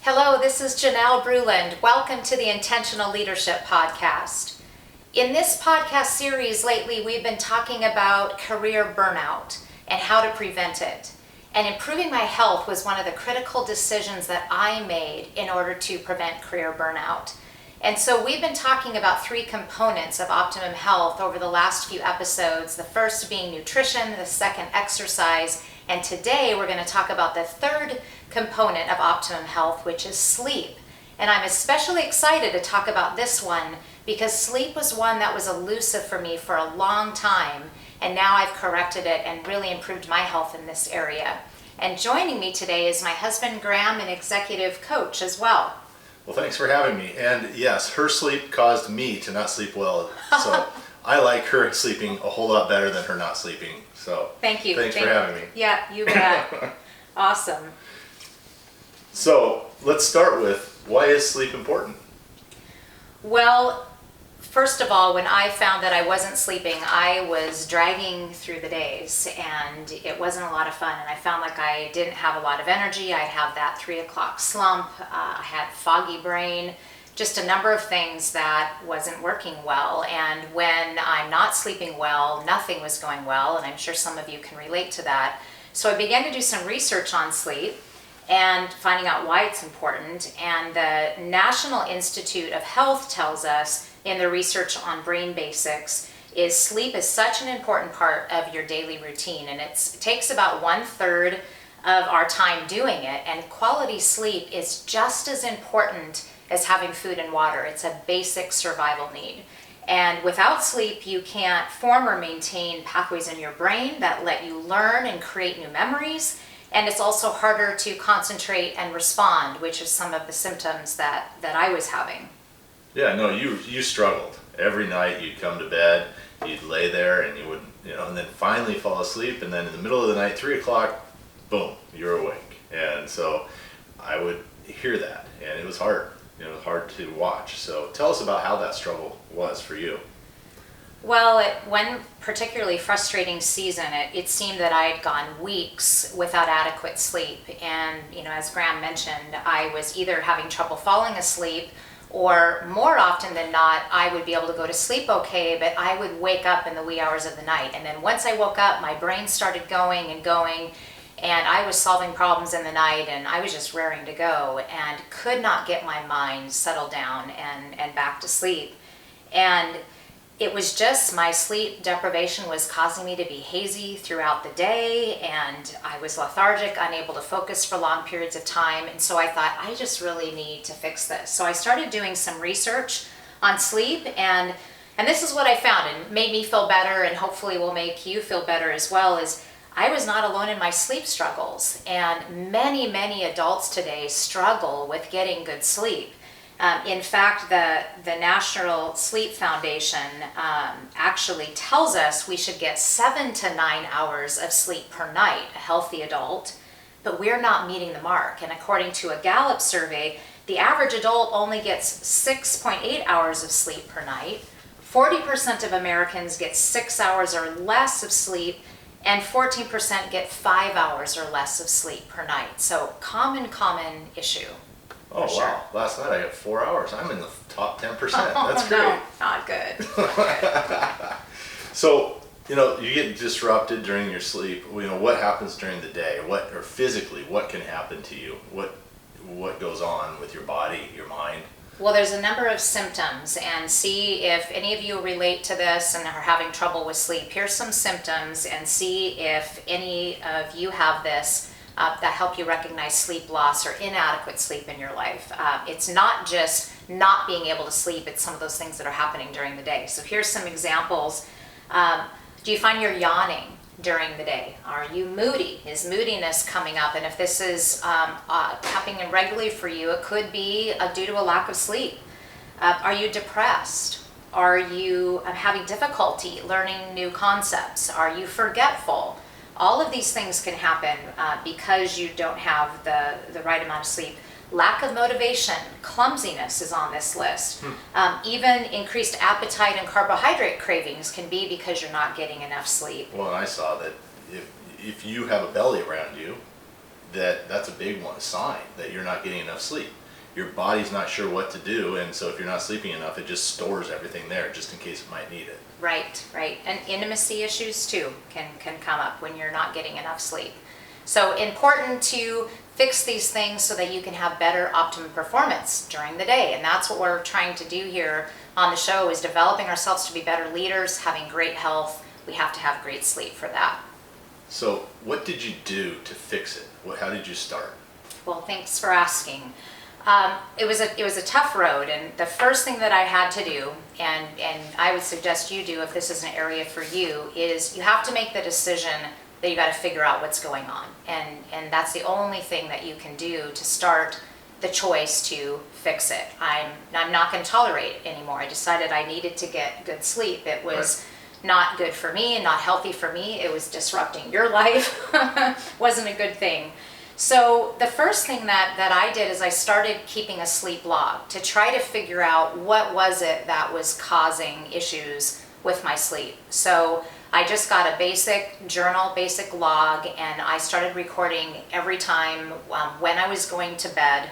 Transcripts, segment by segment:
Hello, this is Janelle Bruland. Welcome to the Intentional Leadership Podcast. In this podcast series lately, we've been talking about career burnout and how to prevent it. And improving my health was one of the critical decisions that I made in order to prevent career burnout. And so we've been talking about three components of optimum health over the last few episodes, the first being nutrition, the second exercise, and today we're going to talk about the third component of optimum health, which is sleep. And I'm especially excited to talk about this one because sleep was one that was elusive for me for a long time, and now I've corrected it and really improved my health in this area. And joining me today is my husband Graham, an executive coach as well. Well, thanks for having me. And yes, her sleep caused me to not sleep well. So I like her sleeping a whole lot better than her not sleeping. So thank you. Thanks for having me. Yeah, you bet. Awesome. So let's start with, why is sleep important? Well, first of all, when I found that I wasn't sleeping, I was dragging through the days and it wasn't a lot of fun. And I found like I didn't have a lot of energy. I'd have that 3 o'clock slump. I had foggy brain, just a number of things that wasn't working well. And when I'm not sleeping well, nothing was going well. And I'm sure some of you can relate to that. So I began to do some research on sleep and finding out why it's important. And the National Institute of Health tells us in the research on brain basics is sleep is such an important part of your daily routine, and it takes about 1/3 of our time doing it, and quality sleep is just as important as having food and water. It's a basic survival need. And without sleep, you can't form or maintain pathways in your brain that let you learn and create new memories. And it's also harder to concentrate and respond, which is some of the symptoms that I was having. Yeah, no, you struggled. Every night you'd come to bed, you'd lay there and you would, and then finally fall asleep. And then in the middle of the night, 3 o'clock, boom, you're awake. And so I would hear that, and it was hard. It was hard to watch. So tell us about how that struggle was for you. Well, one particularly frustrating season, it seemed that I had gone weeks without adequate sleep. And, as Graham mentioned, I was either having trouble falling asleep, or more often than not, I would be able to go to sleep okay, but I would wake up in the wee hours of the night. And then once I woke up, my brain started going, and I was solving problems in the night, and I was just raring to go and could not get my mind settled down and back to sleep. And it was just my sleep deprivation was causing me to be hazy throughout the day, and I was lethargic, unable to focus for long periods of time. And so I thought, I just really need to fix this. So I started doing some research on sleep, and this is what I found, and made me feel better, and hopefully will make you feel better as well, is I was not alone in my sleep struggles. And many, many adults today struggle with getting good sleep. In fact, the National Sleep Foundation actually tells us we should get 7 to 9 hours of sleep per night, a healthy adult, but we're not meeting the mark. And according to a Gallup survey, the average adult only gets 6.8 hours of sleep per night. 40% of Americans get 6 hours or less of sleep, and 14% get 5 hours or less of sleep per night. So common issue. Oh, sure. Wow. Last night I got 4 hours. I'm in the top 10%. Oh, That's great. no, not good. Not good. So, you get disrupted during your sleep. What happens during the day? Or physically, what can happen to you? What goes on with your body, your mind? Well, there's a number of symptoms, and see if any of you relate to this and are having trouble with sleep. Here's some symptoms, and see if any of you have this that help you recognize sleep loss or inadequate sleep in your life. It's not just not being able to sleep, it's some of those things that are happening during the day. So here's some examples. Do you find you're yawning during the day? Are you moody? Is moodiness coming up? And if this is happening regularly for you, it could be due to a lack of sleep. Are you depressed? Are you having difficulty learning new concepts? Are you forgetful? All of these things can happen because you don't have the right amount of sleep. Lack of motivation, clumsiness is on this list. Even increased appetite and carbohydrate cravings can be because you're not getting enough sleep. Well, I saw that if you have a belly around you, that's a big one, a sign that you're not getting enough sleep. Your body's not sure what to do, and so if you're not sleeping enough, it just stores everything there just in case it might need it. Right, right. And intimacy issues too can come up when you're not getting enough sleep. So important to fix these things so that you can have better optimum performance during the day. And that's what we're trying to do here on the show, is developing ourselves to be better leaders, having great health. We have to have great sleep for that. So what did you do to fix it? How did you start? Well, thanks for asking. It was a tough road, and the first thing that I had to do, and I would suggest you do if this is an area for you, is you have to make the decision that you got to figure out what's going on, and that's the only thing that you can do to start the choice to fix it. I'm not going to tolerate it anymore. I decided I needed to get good sleep. It was not good for me and not healthy for me. It was disrupting your life. Wasn't a good thing. So the first thing that I did is I started keeping a sleep log to try to figure out what was it that was causing issues with my sleep. So I just got a basic journal, basic log, and I started recording every time when I was going to bed,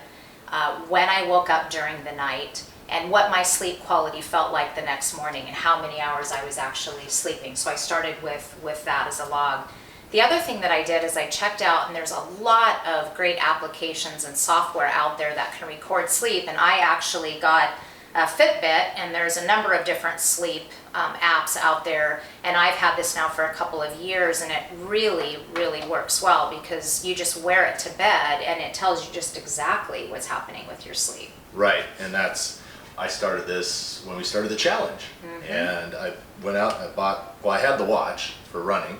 when I woke up during the night, and what my sleep quality felt like the next morning and how many hours I was actually sleeping. So I started with that as a log. The other thing that I did is I checked out, and there's a lot of great applications and software out there that can record sleep, and I actually got a Fitbit, and there's a number of different sleep apps out there, and I've had this now for a couple of years, and it really, really works well because you just wear it to bed and it tells you just exactly what's happening with your sleep. Right, and I started this when we started the challenge, and I went out and I had the watch for running,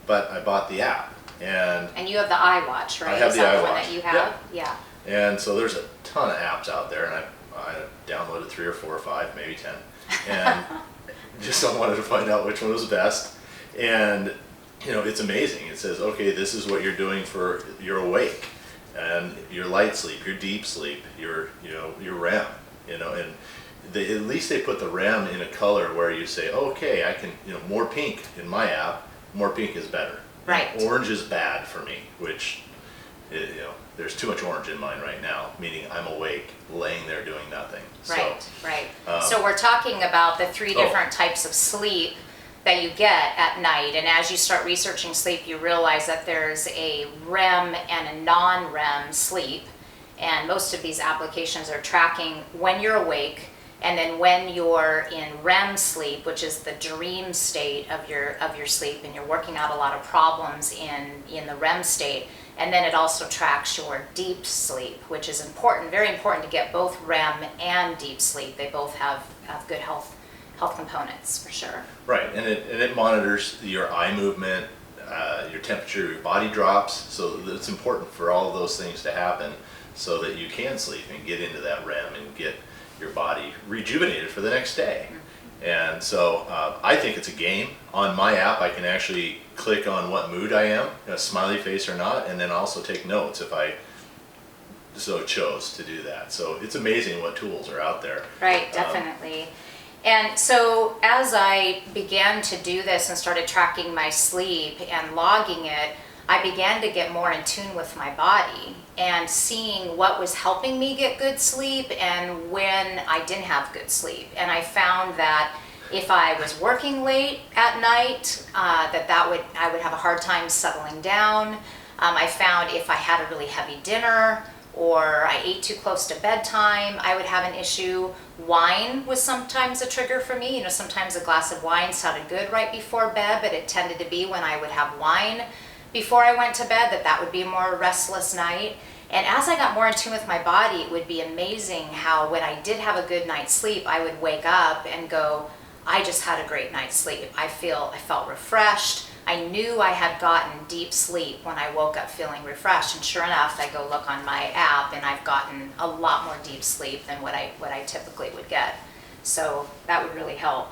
but I bought the app. And you have the iWatch, right? I have Is the that iWatch. The one that you have? Yeah. And so there's a ton of apps out there, and I downloaded 3 or 4 or 5, maybe 10, and just wanted to find out which one was best. And it's amazing. It says, okay, this is what you're doing for your awake, and your light sleep, your deep sleep, your REM, and at least they put the REM in a color where you say, okay, I can, more pink in my app. More pink is better. Right. Orange is bad for me, which, there's too much orange in mine right now, meaning I'm awake, laying there doing nothing. Right. So we're talking about the 3 different types of sleep that you get at night. And as you start researching sleep, you realize that there's a REM and a non-REM sleep. And most of these applications are tracking when you're awake, and then when you're in REM sleep, which is the dream state of your sleep, and you're working out a lot of problems in the REM state. And then it also tracks your deep sleep, which is important, very important to get both REM and deep sleep. They both have good health components for sure. Right, and it monitors your eye movement, your temperature, your body drops. So it's important for all of those things to happen so that you can sleep and get into that REM and get your body rejuvenated for the next day. And so I think it's a game. On my app, I can actually click on what mood I am, a smiley face or not, and then also take notes if I so chose to do that. So it's amazing what tools are out there. Right, definitely. And so as I began to do this and started tracking my sleep and logging it, I began to get more in tune with my body and seeing what was helping me get good sleep and when I didn't have good sleep. And I found that if I was working late at night, I would have a hard time settling down. I found if I had a really heavy dinner or I ate too close to bedtime, I would have an issue. Wine was sometimes a trigger for me. Sometimes a glass of wine sounded good right before bed, but it tended to be when I would have wine before I went to bed that would be a more restless night. And as I got more in tune with my body, it would be amazing how when I did have a good night's sleep, I would wake up and go, I just had a great night's sleep. I felt refreshed. I knew I had gotten deep sleep when I woke up feeling refreshed. And sure enough, I go look on my app and I've gotten a lot more deep sleep than what I typically would get. So that would really help.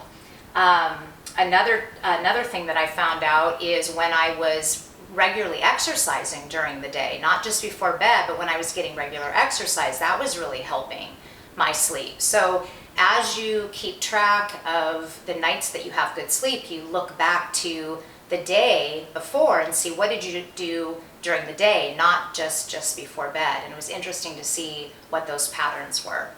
Another thing that I found out is when I was regularly exercising during the day, not just before bed, but when I was getting regular exercise, that was really helping my sleep. So as you keep track of the nights that you have good sleep, you look back to the day before and see what did you do during the day, not just before bed. And it was interesting to see what those patterns were.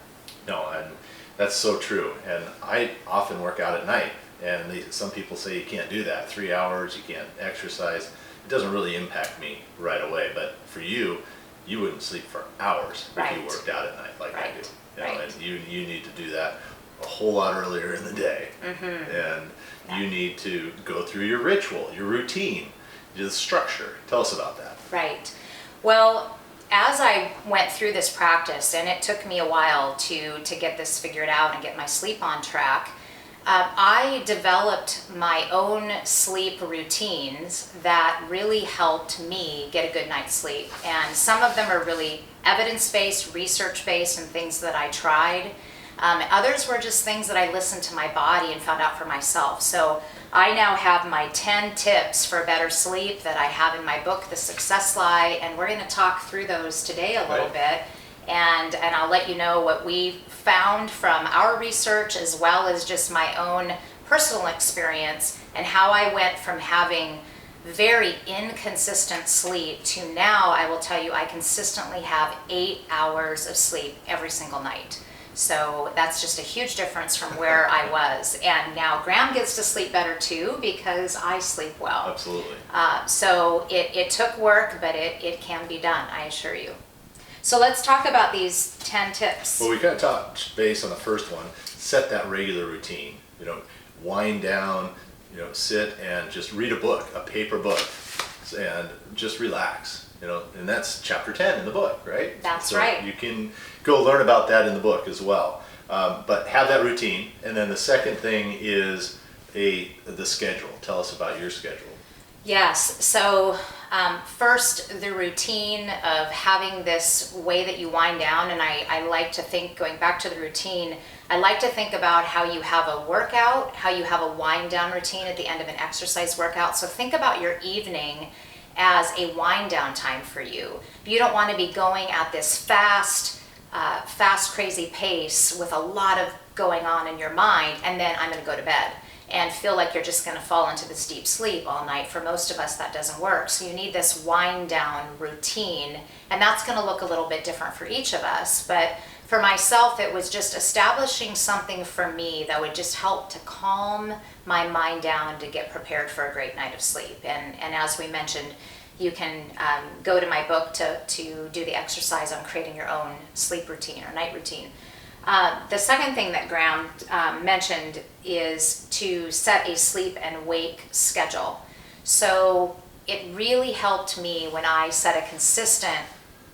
No, and that's so true. And I often work out at night, and some people say you can't do that. 3 hours, you can't exercise. It doesn't really impact me right away. But for you, you wouldn't sleep for hours if you worked out at night like I do. You know, and you need to do that a whole lot earlier in the day. And you need to go through your ritual, your routine, the structure. Tell us about that. Right. Well, as I went through this practice, and it took me a while to get this figured out and get my sleep on track, I developed my own sleep routines that really helped me get a good night's sleep. And some of them are really evidence-based, research-based, and things that I tried. Others were just things that I listened to my body and found out for myself. So I now have my 10 tips for better sleep that I have in my book, The Success Lie, and we're going to talk through those today a little bit. And I'll let you know what we found from our research, as well as just my own personal experience, and how I went from having very inconsistent sleep to now I will tell you I consistently have 8 hours of sleep every single night. So that's just a huge difference from where I was. And now Graham gets to sleep better too because I sleep well. Absolutely. So it took work, but it can be done, I assure you. So let's talk about these 10 tips. Well, we kind of touched base on the first one. Set that regular routine. You know, wind down, you know, sit and just read a book, a paper book, and just relax. You know, and that's chapter 10 in the book, right? That's right. You can go learn about that in the book as well. But have that routine. And then the second thing is the schedule. Tell us about your schedule. Yes. So first, the routine of having this way that you wind down. And I like to think, going back to the routine, I like to think about how you have a workout, how you have a wind down routine at the end of an exercise workout. So think about your evening as a wind down time for you. You don't want to be going at this fast, crazy pace with a lot of going on in your mind, and then I'm going to go to bed and feel like you're just going to fall into this deep sleep all night. For most of us, that doesn't work. So you need this wind down routine, and that's going to look a little bit different for each of us. But for myself, it was just establishing something for me that would just help to calm my mind down to get prepared for a great night of sleep. And as we mentioned, you can go to my book to do the exercise on creating your own sleep routine or night routine. The second thing that Graham mentioned is to set a sleep and wake schedule. So it really helped me when I set a consistent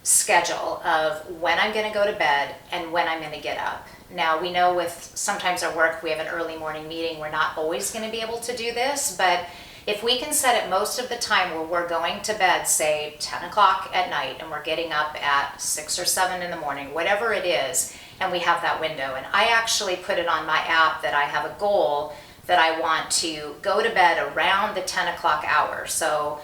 schedule of when I'm going to go to bed and when I'm going to get up. Now, we know with sometimes our work, we have an early morning meeting. We're not always going to be able to do this, but if we can set it most of the time where we're going to bed, say 10 o'clock at night, and we're getting up at 6 or 7 in the morning, whatever it is, and we have that window. And I actually put it on my app that I have a goal that I want to go to bed around the 10 o'clock hour. So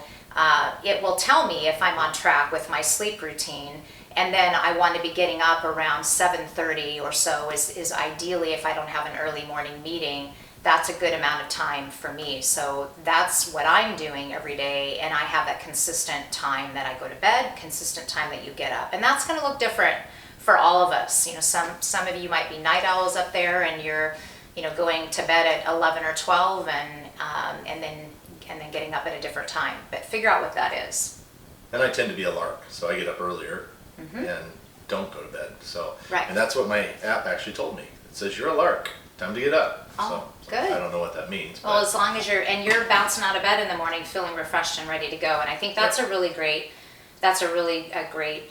it will tell me if I'm on track with my sleep routine. And then I want to be getting up around 7:30 or so is ideally, if I don't have an early morning meeting, that's a good amount of time for me. So that's what I'm doing every day, and I have that consistent time that I go to bed, consistent time that you get up. And that's going to look different for all of us. You know, some of you might be night owls up there, and you're, you know, going to bed at 11 or 12 and then getting up at a different time. But figure out what that is. And I tend to be a lark, so I get up earlier and don't go to bed. So, and that's what my app actually told me. It says you're a lark. Time to get up. Oh, so good. I don't know what that means. Well, as long as you're bouncing out of bed in the morning feeling refreshed and ready to go. And I think that's a really great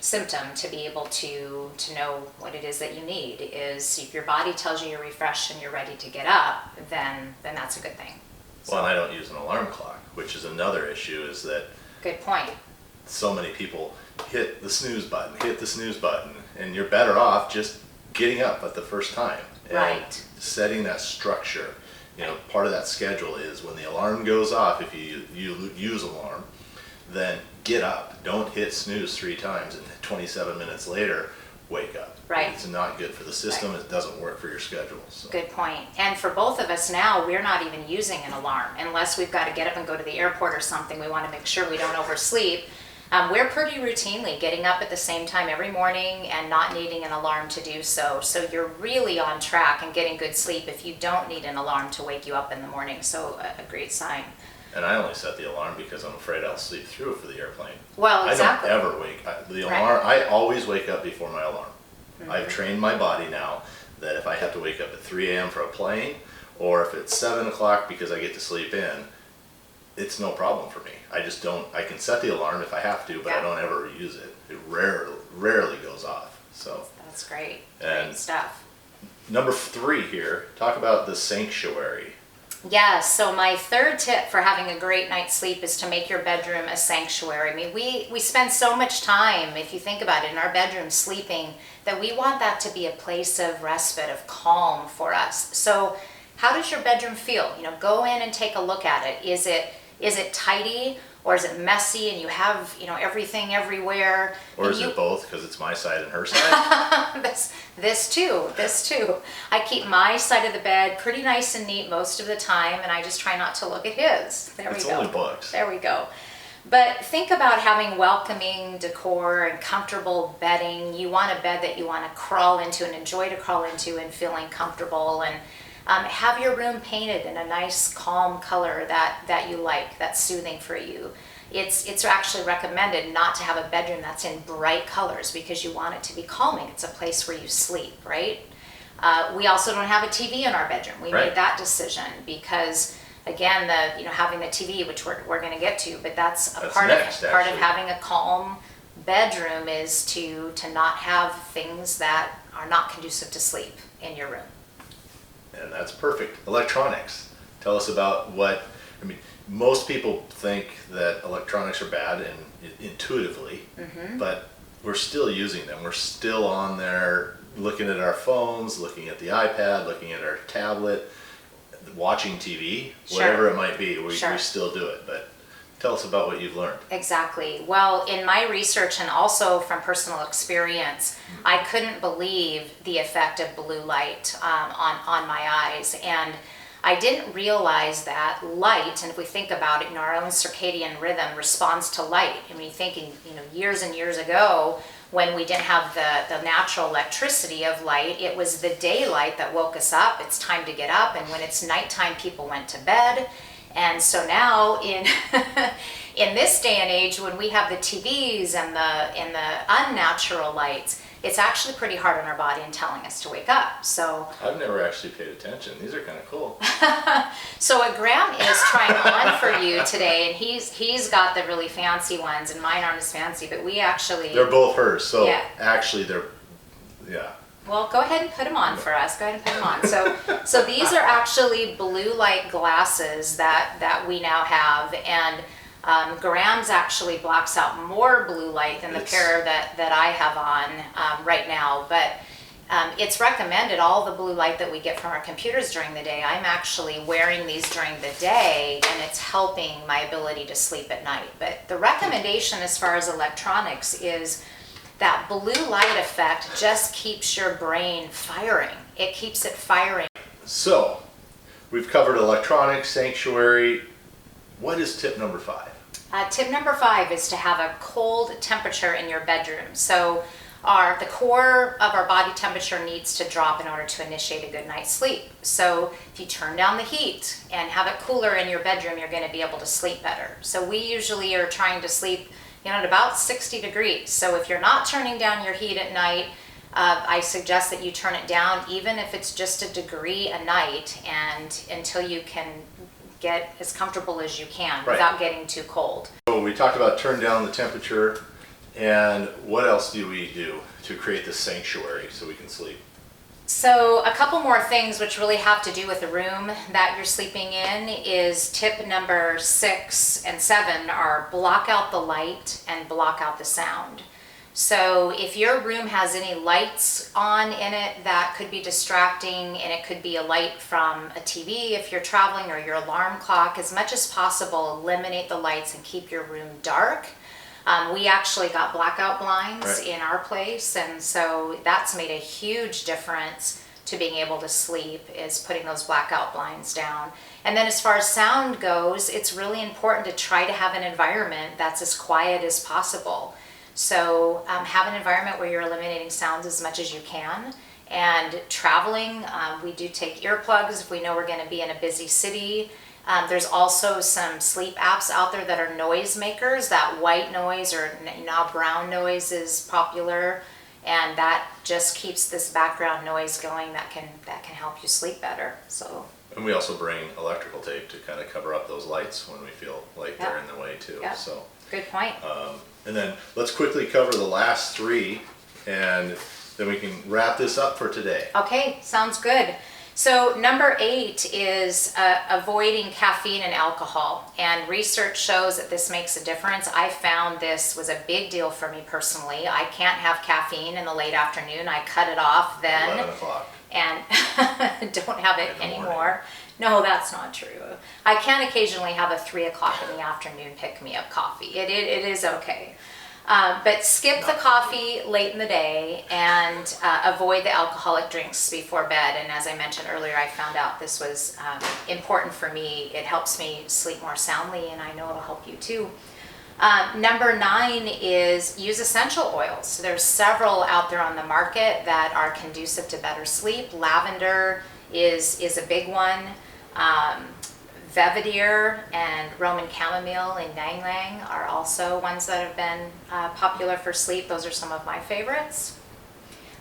symptom to be able to know what it is that you need. Is if your body tells you you're refreshed and you're ready to get up, then that's a good thing. Well, and I don't use an alarm clock, which is another issue, is that good point. So many people hit the snooze button, and you're better off just getting up at the first time. And setting that structure. You know, part of that schedule is when the alarm goes off, if you use alarm, then get up. Don't hit snooze 3 times and 27 minutes later, wake up. Right. It's not good for the system. It doesn't work for your schedule. So. Good point. And for both of us now, we're not even using an alarm unless we've got to get up and go to the airport or something. We want to make sure we don't oversleep. We're pretty routinely getting up at the same time every morning and not needing an alarm to do so. So you're really on track and getting good sleep if you don't need an alarm to wake you up in the morning. So a great sign. And I only set the alarm because I'm afraid I'll sleep through for the airplane. Well, exactly. I don't ever the alarm, I always wake up before my alarm. I've trained my body now that if I have to wake up at 3 a.m. for a plane, or if it's 7 o'clock because I get to sleep in, it's no problem for me. I just don't, I can set the alarm if I have to, but I don't ever use it. It rarely goes off. So that's great. And great stuff. Number 3 here, talk about the sanctuary. Yes, so my third tip for having a great night's sleep is to make your bedroom a sanctuary. I mean, we spend so much time, if you think about it, in our bedroom sleeping, that we want that to be a place of respite, of calm for us. So how does your bedroom feel? You know, go in and take a look at it. Is it tidy, or is it messy and you have, you know, everything everywhere? Or is it both, because it's my side and her side? This too. I keep my side of the bed pretty nice and neat most of the time, and I just try not to look at his. There we go. It's only books. There we go. But think about having welcoming decor and comfortable bedding. You want a bed that you want to crawl into and enjoy to crawl into and feeling comfortable, and have your room painted in a nice calm color that you like, that's soothing for you. It's actually recommended not to have a bedroom that's in bright colors because you want it to be calming. It's a place where you sleep, right? We also don't have a TV in our bedroom. We made that decision because, again, having the TV, which we're going to get to, but that's part of having a calm bedroom is to not have things that are not conducive to sleep in your room. And that's perfect. Electronics. Tell us about most people think that electronics are bad and intuitively, but we're still using them. We're still on there looking at our phones, looking at the iPad, looking at our tablet, watching TV, whatever it might be. We still do it, but tell us about what you've learned. Exactly. Well, in my research and also from personal experience, I couldn't believe the effect of blue light on my eyes. And I didn't realize that light, and if we think about it, our own circadian rhythm responds to light. I mean, thinking, years and years ago, when we didn't have the natural electricity of light, it was the daylight that woke us up. It's time to get up. And when it's nighttime, people went to bed. And so now in this day and age, when we have the TVs and the unnatural lights, it's actually pretty hard on our body and telling us to wake up. So I've never actually paid attention. These are kind of cool. So what Graham is trying on for you today, and he's got the really fancy ones, and mine aren't as fancy, but they're both hers. So actually Well, go ahead and put them on for us. Go ahead and put them on. So these are actually blue light glasses that we now have, and Graham's actually blocks out more blue light than the pair that I have on right now. But it's recommended, all the blue light that we get from our computers during the day, I'm actually wearing these during the day, and it's helping my ability to sleep at night. But the recommendation as far as electronics is that blue light effect just keeps your brain firing. It keeps it firing. So, we've covered electronics, sanctuary. What is tip number 5? Tip number 5 is to have a cold temperature in your bedroom. So the core of our body temperature needs to drop in order to initiate a good night's sleep. So if you turn down the heat and have it cooler in your bedroom, you're going to be able to sleep better. So we usually are trying to sleep at about 60 degrees. So if you're not turning down your heat at night, I suggest that you turn it down, even if it's just a degree a night, and until you can get as comfortable as you can without getting too cold. So we talked about turn down the temperature, and what else do we do to create this sanctuary so we can sleep? So a couple more things which really have to do with the room that you're sleeping in is tip number 6 and 7 are block out the light and block out the sound. So if your room has any lights on in it that could be distracting, and it could be a light from a TV if you're traveling, or your alarm clock, as much as possible, eliminate the lights and keep your room dark. We actually got blackout blinds in our place, and so that's made a huge difference to being able to sleep is putting those blackout blinds down. And then as far as sound goes, it's really important to try to have an environment that's as quiet as possible. So have an environment where you're eliminating sounds as much as you can. And traveling, we do take earplugs if we know we're going to be in a busy city. There's also some sleep apps out there that are noise makers. That white noise or now brown noise is popular, and that just keeps this background noise going that can help you sleep better. So. And we also bring electrical tape to kind of cover up those lights when we feel like they're in the way too. Yep. So. Good point. And then let's quickly cover the last three, and then we can wrap this up for today. Okay, sounds good. So number 8 is avoiding caffeine and alcohol. And research shows that this makes a difference. I found this was a big deal for me personally. I can't have caffeine in the late afternoon. I cut it off then. 11 o'clock. And don't have it In the anymore. morning. No, that's not true. I can occasionally have a 3 o'clock in the afternoon pick-me-up coffee. It is okay. But skip the coffee late in the day and avoid the alcoholic drinks before bed. And as I mentioned earlier, I found out this was important for me. It helps me sleep more soundly, and I know it'll help you too. Number 9 is use essential oils. There's several out there on the market that are conducive to better sleep. Lavender is a big one. Vetiver and Roman chamomile and ylang ylang are also ones that have been popular for sleep. Those are some of my favorites.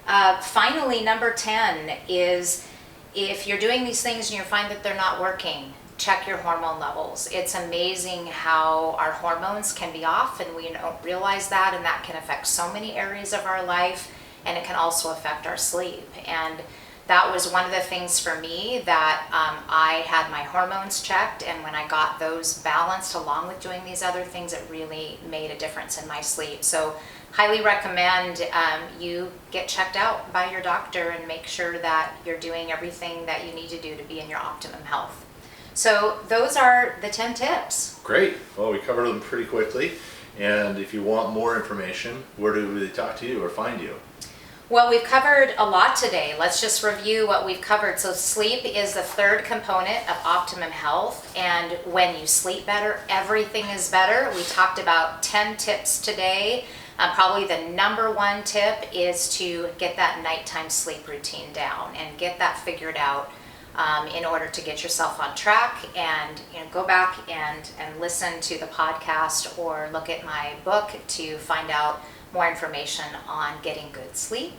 Finally, number 10 is if you're doing these things and you find that they're not working, check your hormone levels. It's amazing how our hormones can be off and we don't realize that, and that can affect so many areas of our life, and it can also affect our sleep. And that was one of the things for me that I had my hormones checked, and when I got those balanced along with doing these other things, it really made a difference in my sleep. So highly recommend you get checked out by your doctor and make sure that you're doing everything that you need to do to be in your optimum health. So those are the 10 tips. Great. Well, we covered them pretty quickly. And if you want more information, where do they talk to you or find you? Well, we've covered a lot today. Let's just review what we've covered. So sleep is the third component of optimum health. And when you sleep better, everything is better. We talked about 10 tips today. Probably the number 1 tip is to get that nighttime sleep routine down and get that figured out in order to get yourself on track. And go back and listen to the podcast or look at my book to find out more information on getting good sleep.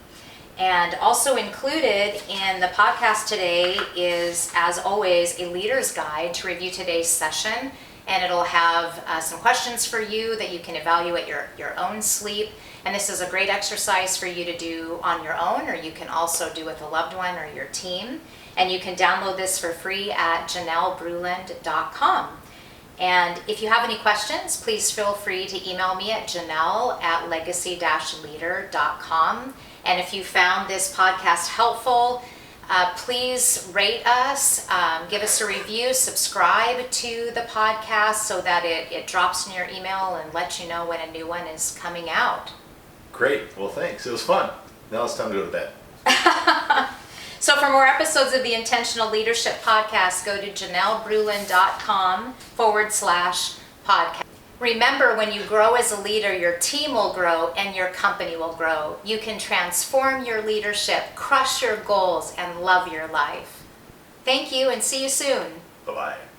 And also included in the podcast today is, as always, a leader's guide to review today's session. And it'll have some questions for you that you can evaluate your own sleep. And this is a great exercise for you to do on your own, or you can also do with a loved one or your team. And you can download this for free at janellebruland.com. And if you have any questions, please feel free to email me at janelle@legacy-leader.com. And if you found this podcast helpful, please rate us, give us a review, subscribe to the podcast so that it drops in your email and lets you know when a new one is coming out. Great. Well, thanks. It was fun. Now it's time to go to bed. So for more episodes of the Intentional Leadership Podcast, go to janellebruland.com/podcast. Remember, when you grow as a leader, your team will grow and your company will grow. You can transform your leadership, crush your goals, and love your life. Thank you, and see you soon. Bye-bye.